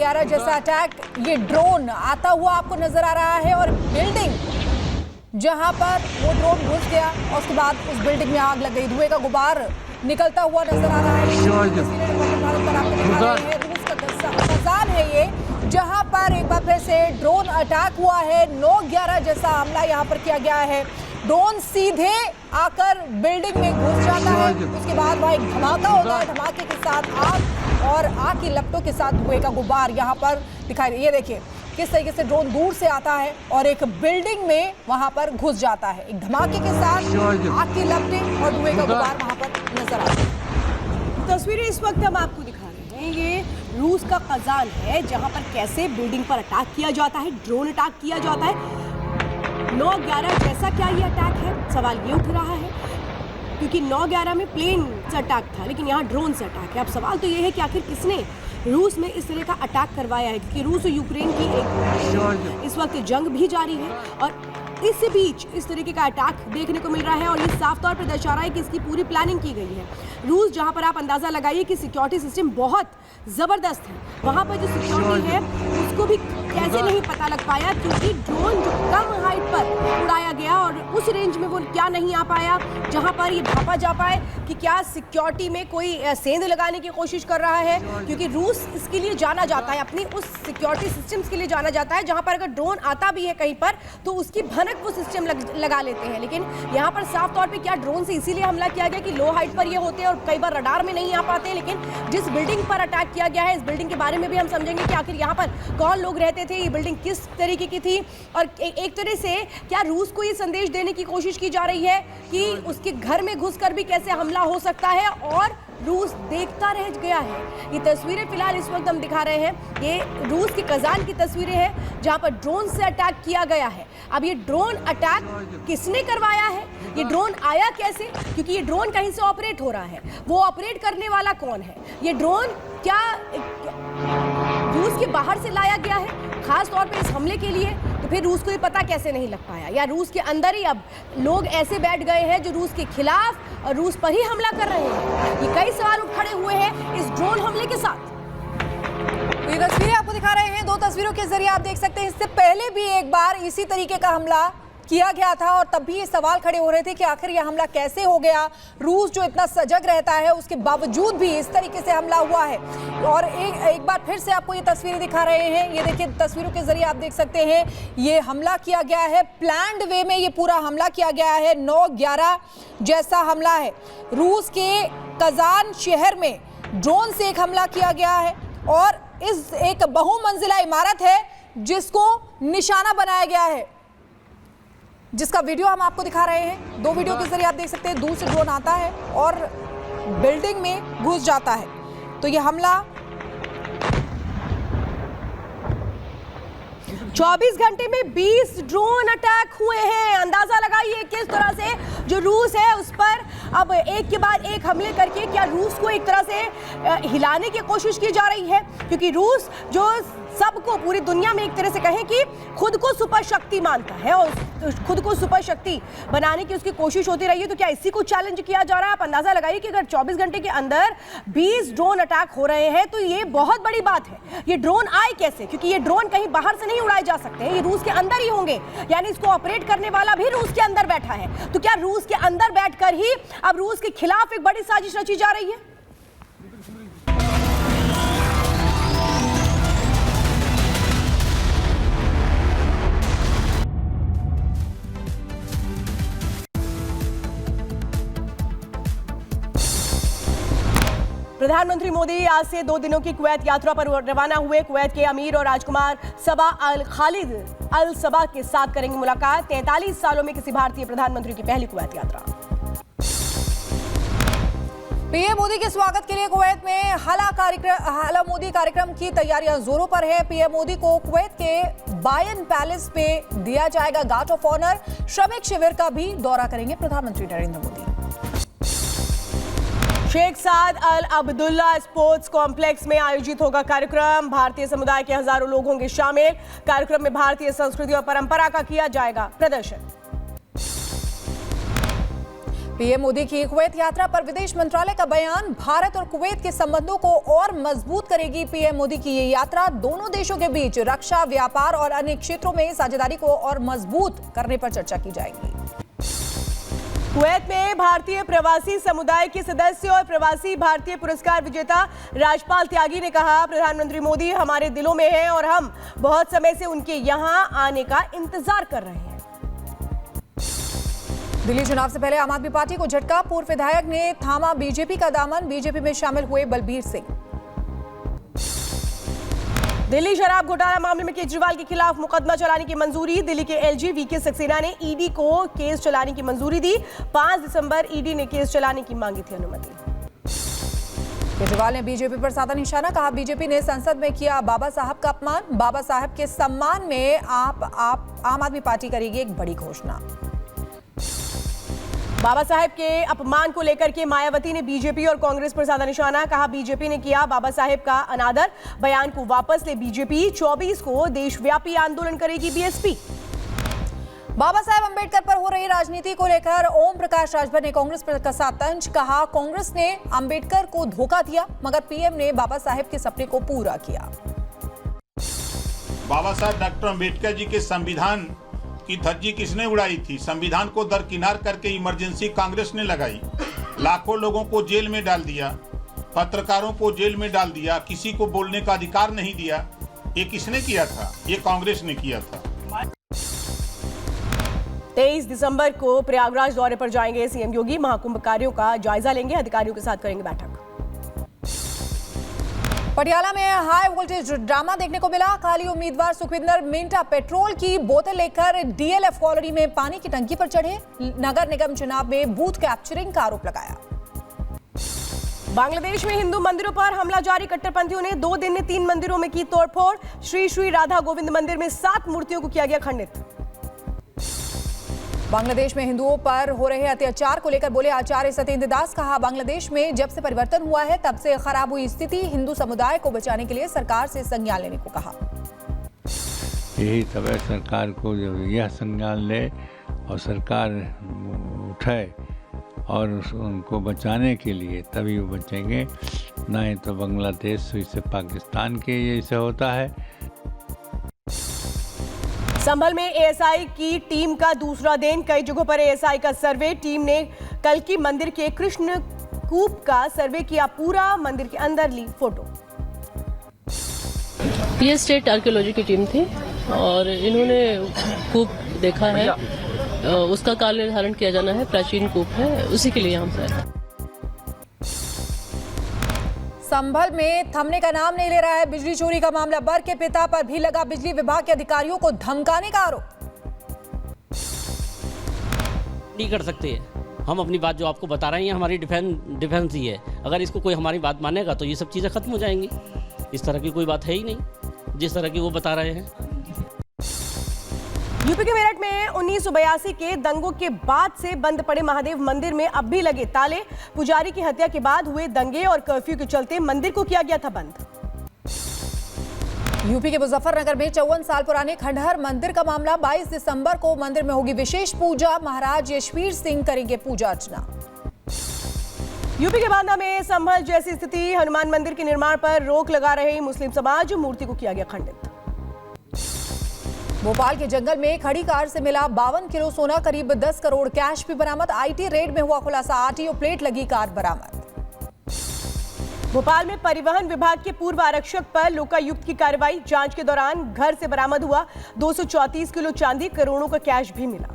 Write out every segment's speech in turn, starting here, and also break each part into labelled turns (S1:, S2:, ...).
S1: 9/11 जैसा अटैक, ये ड्रोन आता हुआ आपको नजर आ रहा है और बिल्डिंग जहां पर वो ड्रोन घुस गया और उसके बाद उस बिल्डिंग में आग लग गई, धुएं का गुबार निकलता हुआ नजर आ रहा है। रूस का खजान है ये, जहां पर एक बार फिर से ड्रोन अटैक हुआ है। 9/11 जैसा हमला यहां पर किया गया है। ड्रोन सीधे आकर बिल्डिंग में घुस जाता है, उसके बाद वहां एक धमाका होता है, धमाके के साथ आग और आग की लपटों के साथ धुएं का गुबार यहाँ पर दिखाई दे। ये देखिए किस तरीके से ड्रोन दूर से आता है और एक बिल्डिंग में वहां पर घुस जाता है। एक धमाके के साथ आग की लपटें और धुएं का गुबार वहां पर नजर आता है।
S2: तस्वीरें इस वक्त हम आपको दिखा रहे हैं, ये रूस का खजान है जहां पर कैसे बिल्डिंग पर अटैक किया जाता है, ड्रोन अटैक किया जाता है। 9/11 जैसा क्या ये अटैक है, सवाल ये उठ रहा है, क्योंकि 9/11 में प्लेन से अटैक था, लेकिन यहाँ ड्रोन से अटैक है। अब सवाल तो ये है कि आखिर किसने रूस में इस तरह का अटैक करवाया है, क्योंकि रूस और यूक्रेन की एक इस वक्त जंग भी जारी है और इस बीच इस तरीके का अटैक देखने को मिल रहा है और ये साफ तौर पर दर्शा रहा है कि इसकी पूरी प्लानिंग की गई है। रूस, जहां पर आप अंदाजा लगाइए कि सिक्योरिटी सिस्टम बहुत ज़बरदस्त है, वहां पर जो सिक्योरिटी है उसको भी कैसे नहीं पता लग पाया, क्योंकि ड्रोन जो कम हाइट पर उड़ाया गया और उस रेंज में वो क्या नहीं आ पाया जहां पर ये भापा जा पाए कि क्या सिक्योरिटी में कोई सेंध लगाने की कोशिश कर रहा है, क्योंकि रूस इसके लिए जाना जाता है, अपनी उस सिक्योरिटी सिस्टम्स के लिए जाना जाता है जहां पर अगर ड्रोन आता भी है कहीं पर तो उसकी भनक वो सिस्टम लगा लेते हैं। लेकिन यहाँ पर साफ तौर पे क्या ड्रोन से इसीलिए हमला किया गया कि लो हाइट पर ये होते हैं और कई बार रडार में नहीं आ पाते हैं। लेकिन जिस बिल्डिंग पर अटैक किया गया है, इस बिल्डिंग के बारे में भी हम समझेंगे कि आखिर यहाँ पर कौन लोग रहते थे, ये बिल्डिंग किस तरीके की थी और एक तरह से क्या रूस को ये संदेश देने की कोशिश की जा रही है कि उसके घर में घुसकर भी कैसे हमला हो सकता है और रूस देखता रह गया है। ये तस्वीरें फिलहाल इस वक्त हम दिखा रहे हैं, ये रूस के खजान की तस्वीरें हैं जहां पर ड्रोन से अटैक किया गया है। अब ये ड्रोन अटैक किसने करवाया है, ये ड्रोन आया कैसे, क्योंकि ये ड्रोन कहीं से ऑपरेट हो रहा है, वो ऑपरेट करने वाला कौन है, ये ड्रोन क्या रूस के बाहर से लाया गया है खास तौर पे इस हमले के लिए, तो फिर रूस को ये पता कैसे नहीं लग पाया, या रूस के अंदर ही अब लोग ऐसे बैठ गए हैं जो रूस के खिलाफ और रूस पर ही हमला कर रहे हैं। ये कई सवाल उठ खड़े हुए हैं इस ड्रोन हमले के साथ।
S1: तो ये तस्वीरें आपको दिखा रहे हैं, 2 तस्वीरों के जरिए आप देख सकते हैं। इससे पहले भी एक बार इसी तरीके का हमला किया गया था और तब भी ये सवाल खड़े हो रहे थे कि आखिर यह हमला कैसे हो गया। रूस जो इतना सजग रहता है उसके बावजूद भी इस तरीके से हमला हुआ है। और एक बार फिर से आपको ये तस्वीरें दिखा रहे हैं, ये देखिए तस्वीरों के जरिए आप देख सकते हैं ये हमला किया गया है, प्लान्ड वे में ये पूरा हमला किया गया है। 9/11 जैसा हमला है, रूस के कजान शहर में ड्रोन से एक हमला किया गया है और इस एक बहुमंजिला इमारत है जिसको निशाना बनाया गया है, जिसका वीडियो हम आपको दिखा रहे हैं। 2 वीडियो के जरिए आप देख सकते हैं, दूर से ड्रोन आता है और बिल्डिंग में घुस जाता है। तो ये हमला
S2: 24 घंटे में 20 ड्रोन अटैक हुए हैं। अंदाजा लगाइए किस तरह से जो रूस है उस पर अब एक के बाद एक हमले करके क्या रूस को एक तरह से हिलाने की कोशिश की जा रही है, क्योंकि रूस जो सबको पूरी दुनिया में एक तरह से कहें कि खुद को सुपर शक्ति मानता है और खुद को सुपर शक्ति बनाने की उसकी कोशिश होती रही है, तो क्या इसी को चैलेंज किया जा रहा है। आप अंदाजा लगाइए कि अगर 24 घंटे के अंदर 20 ड्रोन अटैक हो रहे हैं तो ये बहुत बड़ी बात है। ये ड्रोन आए कैसे, क्योंकि ये ड्रोन कहीं बाहर से नहीं उड़ाए जा सकते हैं, ये रूस के अंदर ही होंगे, यानी इसको ऑपरेट करने वाला भी रूस के अंदर बैठा है। तो क्या रूस के अंदर बैठकर ही अब रूस के खिलाफ एक बड़ी साजिश रची जा रही है। प्रधानमंत्री मोदी आज से 2 दिनों की कुवैत यात्रा पर रवाना हुए। कुवैत के अमीर और राजकुमार सबा अल खालिद अल सबा के साथ करेंगे मुलाकात। 43 सालों में किसी भारतीय प्रधानमंत्री की पहली कुवैत यात्रा।
S1: पीएम मोदी के स्वागत के लिए कुवैत में हाला मोदी कार्यक्रम की तैयारियां जोरों पर है। पीएम मोदी को कुवैत के बायन पैलेस पे दिया जाएगा गार्ड ऑफ ऑनर। श्रमिक शिविर का भी दौरा करेंगे प्रधानमंत्री नरेंद्र मोदी।
S2: शेख साद अल अब्दुल्ला स्पोर्ट्स कॉम्प्लेक्स में आयोजित होगा कार्यक्रम। भारतीय समुदाय के हजारों लोग होंगे शामिल। कार्यक्रम में भारतीय संस्कृति और परंपरा का किया जाएगा प्रदर्शन।
S1: पीएम मोदी की कुवैत यात्रा पर विदेश मंत्रालय का बयान, भारत और कुवैत के संबंधों को और मजबूत करेगी पीएम मोदी की ये यात्रा। दोनों देशों के बीच रक्षा, व्यापार और अन्य क्षेत्रों में साझेदारी को और मजबूत करने पर चर्चा की जाएगी।
S2: कुवैत में भारतीय प्रवासी समुदाय के सदस्य और प्रवासी भारतीय पुरस्कार विजेता राजपाल त्यागी ने कहा, प्रधानमंत्री मोदी हमारे दिलों में हैं और हम बहुत समय से उनके यहाँ आने का इंतजार कर रहे हैं।
S1: दिल्ली चुनाव से पहले आम आदमी पार्टी को झटका, पूर्व विधायक ने थामा बीजेपी का दामन, बीजेपी में शामिल हुए बलबीर सिंह।
S2: दिल्ली शराब घोटाला मामले में केजरीवाल के खिलाफ मुकदमा चलाने की मंजूरी, दिल्ली के एलजी वीके सक्सेना ने ईडी को केस चलाने की मंजूरी दी। 5 दिसंबर ईडी ने केस चलाने की मांगी थी अनुमति।
S1: केजरीवाल ने बीजेपी पर साधा निशाना, कहा बीजेपी ने संसद में किया बाबा साहब का अपमान, बाबा साहब के सम्मान में आम आदमी पार्टी करेगी एक बड़ी घोषणा।
S2: बाबा साहेब के अपमान को लेकर के मायावती ने बीजेपी और कांग्रेस पर साधा निशाना, कहा बीजेपी ने किया बाबा साहेब का अनादर, बयान को वापस ले बीजेपी। 24 को देशव्यापी आंदोलन करेगी बीएसपी।
S1: बाबा साहेब अंबेडकर पर हो रही राजनीति को लेकर ओम प्रकाश राजभर ने कांग्रेस पर कसा तंज, कहा कांग्रेस ने अंबेडकर को धोखा दिया मगर पीएम ने बाबा साहेब के सपने को पूरा किया।
S3: बाबा साहेब डॉक्टर अंबेडकर जी के संविधान की धज्जी किसने उड़ाई थी? संविधान को दरकिनार करके इमरजेंसी कांग्रेस ने लगाई, लाखों लोगों को जेल में डाल दिया, पत्रकारों को जेल में डाल दिया, किसी को बोलने का अधिकार नहीं दिया। ये किसने किया था? ये कांग्रेस ने किया था।
S2: 23 दिसंबर को प्रयागराज दौरे पर जाएंगे सीएम योगी, महाकुंभ कार्यों का जायजा लेंगे, अधिकारियों के साथ करेंगे बैठक।
S1: पटियाला में हाई वोल्टेज ड्रामा देखने को मिला, खाली उम्मीदवार सुखविंदर मिंटा पेट्रोल की बोतल लेकर डीएलएफ कॉलोनी में पानी की टंकी पर चढ़े, नगर निगम चुनाव में बूथ कैप्चरिंग का आरोप लगाया।
S2: बांग्लादेश में हिंदू मंदिरों पर हमला जारी, कट्टरपंथियों ने 2 दिन में 3 मंदिरों में की तोड़फोड़, श्री श्री राधा गोविंद मंदिर में 7 मूर्तियों को किया गया खंडित।
S1: बांग्लादेश में हिंदुओं पर हो रहे अत्याचार को लेकर बोले आचार्य सत्येंद्र दास, कहा बांग्लादेश में जब से परिवर्तन हुआ है तब से खराब हुई स्थिति, हिंदू समुदाय को बचाने के लिए सरकार से संज्ञान लेने को कहा।
S4: यही तब है सरकार को जब यह संज्ञान ले और सरकार उठाए और उनको बचाने के लिए तभी वो बचेंगे, नहीं तो बांग्लादेश से पाकिस्तान के जैसे होता है।
S2: संभल में एएसआई की टीम का दूसरा दिन, कई जगहों पर एएसआई का सर्वे, टीम ने कल्की मंदिर के कृष्ण कूप का सर्वे किया, पूरा मंदिर के अंदर ली फोटो।
S5: ये स्टेट आर्कियोलॉजी की टीम थी और इन्होंने कूप देखा है, उसका काल निर्धारण किया जाना है, प्राचीन कूप है, उसी के लिए हम आए।
S1: संभल में थमने का नाम नहीं ले रहा है बिजली चोरी का मामला, बर के पिता पर भी लगा बिजली विभाग के अधिकारियों को धमकाने का आरोप।
S6: नहीं कर सकते, हम अपनी बात जो आपको बता रहे हैं हमारी डिफेंस ही है, अगर इसको कोई हमारी बात मानेगा तो ये सब चीजें खत्म हो जाएंगी। इस तरह की कोई बात है ही नहीं जिस तरह की वो बता रहे हैं।
S2: यूपी के मेरठ में 1982 के दंगों के बाद से बंद पड़े महादेव मंदिर में अब भी लगे ताले, पुजारी की हत्या के बाद हुए दंगे और कर्फ्यू के चलते मंदिर को किया गया था बंद।
S1: यूपी के मुजफ्फरनगर में 54 साल पुराने खंडहर मंदिर का मामला, 22 दिसंबर को मंदिर में होगी विशेष पूजा, महाराज यशवीर सिंह करेंगे पूजा अर्चना।
S2: यूपी के बांदा में संभल जैसी स्थिति, हनुमान मंदिर के निर्माण पर रोक लगा रहे मुस्लिम समाज, मूर्ति को किया गया खंडित।
S1: भोपाल के जंगल में खड़ी कार से मिला 52 किलो सोना, करीब 10 करोड़ कैश भी बरामद, आईटी रेड में हुआ खुलासा, आरटीओ प्लेट लगी कार बरामद।
S2: भोपाल में परिवहन विभाग के पूर्व आरक्षक पर लोकायुक्त की कार्रवाई, जांच के दौरान घर से बरामद हुआ 234 किलो चांदी, करोड़ों का कैश भी मिला।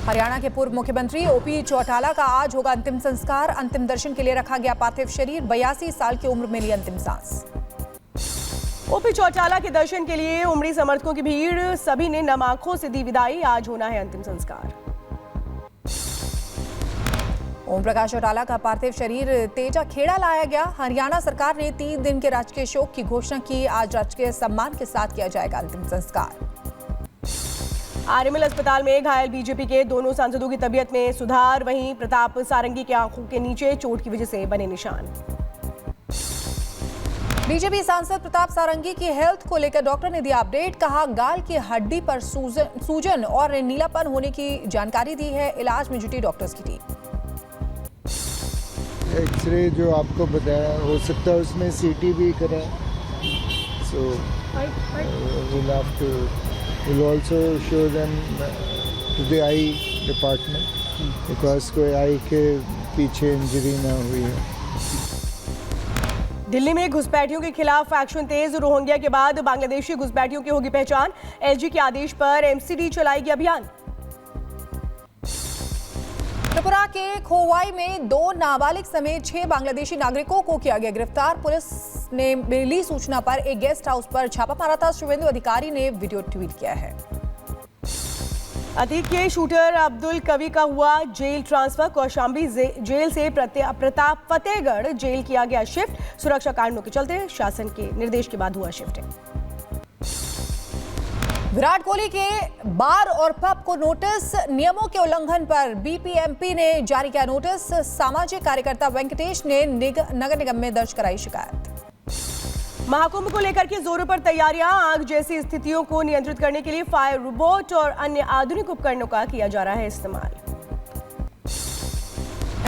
S1: हरियाणा के पूर्व मुख्यमंत्री ओपी चौटाला का आज होगा अंतिम संस्कार, अंतिम दर्शन के लिए रखा गया पार्थिव शरीर, 82 साल की उम्र में ली अंतिम सांस।
S2: ओपी चौटाला के दर्शन के लिए उमड़ी समर्थकों की भीड़, सभी ने नम आंखों से दी विदाई, आज होना है अंतिम संस्कार। ओम प्रकाश चौटाला का पार्थिव शरीर तेजा खेड़ा लाया गया, हरियाणा सरकार ने 3 दिन के राजकीय शोक की घोषणा की, आज राजकीय सम्मान के साथ किया जाएगा अंतिम संस्कार। आरएमएल अस्पताल में घायल बीजेपी के दोनों सांसदों की तबीयत में सुधार, वहीं प्रताप सारंगी की आंखों के नीचे चोट की वजह से बने निशान।
S1: बीजेपी सांसद प्रताप सारंगी की हेल्थ को लेकर डॉक्टर ने दिया अपडेट। कहा गाल की हड्डी पर सूजन और नीलापन होने की जानकारी दी है। इलाज में जुटी डॉक्टर्स की टीम।
S7: एक्सरे जो आपको बताया, हो सकता है उसमें सीटी भी करा, सो we'll also show them to the eye department because कोई आई के पीछे इंजरी ना हुई है।
S2: दिल्ली में घुसपैठियों के खिलाफ एक्शन तेज। रोहिंग्या के बाद बांग्लादेशी घुसपैठियों की होगी पहचान। एलजी के आदेश पर एमसीडी चलाएगी अभियान।
S1: त्रिपुरा के खोवाई में 2 नाबालिग समेत 6 बांग्लादेशी नागरिकों को किया गया गिरफ्तार। पुलिस ने मिली सूचना पर एक गेस्ट हाउस पर छापा मारा था। शुभेंदु अधिकारी ने वीडियो ट्वीट किया है।
S2: अतीक के शूटर अब्दुल कवि का हुआ जेल ट्रांसफर। कौशाम्बी जेल से प्रताप फतेहगढ़ जेल किया गया शिफ्ट। सुरक्षा कारणों के चलते शासन के निर्देश के बाद हुआ शिफ्टिंग।
S1: विराट कोहली के बार और पब को नोटिस। नियमों के उल्लंघन पर बीपीएमपी ने जारी किया नोटिस। सामाजिक कार्यकर्ता वेंकटेश ने नगर निगम में दर्ज कराई शिकायत।
S2: महाकुंभ को लेकर के जोरों पर तैयारियां। आग जैसी स्थितियों को नियंत्रित करने के लिए फायर रोबोट और अन्य आधुनिक उपकरणों का किया जा रहा है इस्तेमाल।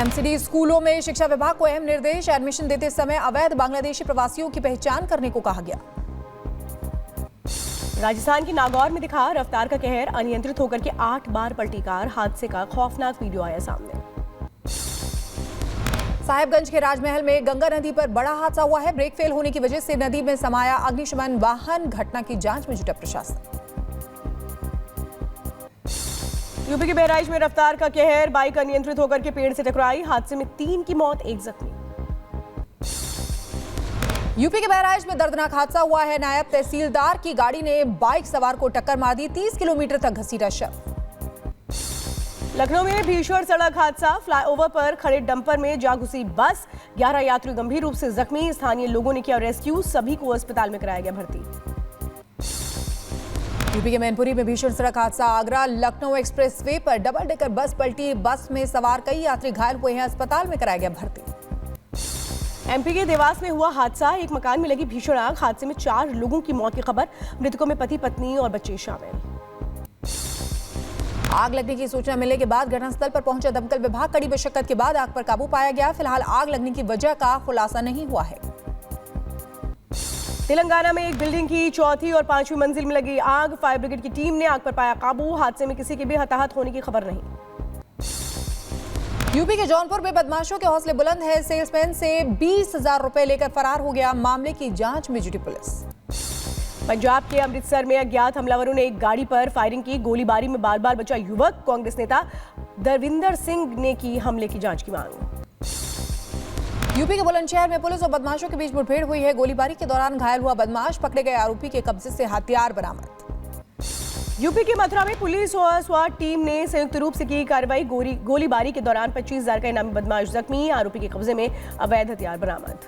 S1: एमसीडी स्कूलों में शिक्षा विभाग को अहम निर्देश। एडमिशन देते समय अवैध बांग्लादेशी प्रवासियों की पहचान करने को कहा गया।
S2: राजस्थान के नागौर में दिखा रफ्तार का कहर। अनियंत्रित होकर के 8 बार पलटी कार। हादसे का खौफनाक वीडियो आया सामने।
S1: साहिबगंज के राजमहल में गंगा नदी पर बड़ा हादसा हुआ है। ब्रेक फेल होने की वजह से नदी में समाया अग्निशमन वाहन। घटना की जांच में जुटा प्रशासन।
S2: यूपी के बहराइच में रफ्तार का कहर। बाइक अनियंत्रित होकर के पेड़ से टकराई। हादसे में 3 की मौत, 1 जख्मी।
S1: यूपी के बहराइच में दर्दनाक हादसा हुआ है। नायब तहसीलदार की गाड़ी ने बाइक सवार को टक्कर मार दी। 30 किलोमीटर तक घसीटा शव।
S2: लखनऊ में भीषण सड़क हादसा। फ्लाईओवर पर खड़े डंपर में जा घुसी बस। 11 यात्री गंभीर रूप से जख्मी। स्थानीय लोगों ने किया रेस्क्यू। सभी को अस्पताल में कराया गया भर्ती।
S1: यूपी के मैनपुरी में भीषण सड़क हादसा। आगरा लखनऊ एक्सप्रेसवे पर डबल डेकर बस पलटी। बस में सवार कई यात्री घायल हुए हैं। अस्पताल में कराया गया भर्ती।
S2: एमपी के देवास में हुआ हादसा। एक मकान में लगी भीषण आग। हादसे में 4 लोगों की मौत की खबर। मृतकों में पति, पत्नी और बच्चे शामिल।
S1: आग लगने की सूचना मिलने के बाद घटनास्थल पर पहुंचा दमकल विभाग। कड़ी मशक्कत के बाद आग पर काबू पाया गया। फिलहाल आग लगने की वजह का खुलासा नहीं हुआ है।
S2: तेलंगाना में एक बिल्डिंग की 4थी और 5वीं मंजिल में लगी आग। फायर ब्रिगेड की टीम ने आग पर पाया काबू। हादसे में किसी के भी हताहत होने की खबर नहीं।
S1: यूपी के जौनपुर में बदमाशों के हौसले बुलंद है। सेल्समैन से 20,000 रुपए लेकर फरार हो गया। मामले की जांच में जुटी पुलिस।
S2: पंजाब के अमृतसर में अज्ञात हमलावरों ने एक गाड़ी पर फायरिंग की। गोलीबारी में बार बार बचा युवक। कांग्रेस नेता दरविंदर सिंह ने की हमले की जांच की मांग।
S1: यूपी के बुलंदशहर में पुलिस और बदमाशों के बीच मुठभेड़ हुई है। गोलीबारी के दौरान घायल हुआ बदमाश। पकड़े गए आरोपी के कब्जे से हथियार बरामद।
S2: यूपी के मथुरा में पुलिस और स्वाट टीम ने संयुक्त रूप से की कार्रवाई। गोलीबारी के दौरान 25,000 का इनामी बदमाश जख्मी। आरोपी के कब्जे में अवैध हथियार बरामद।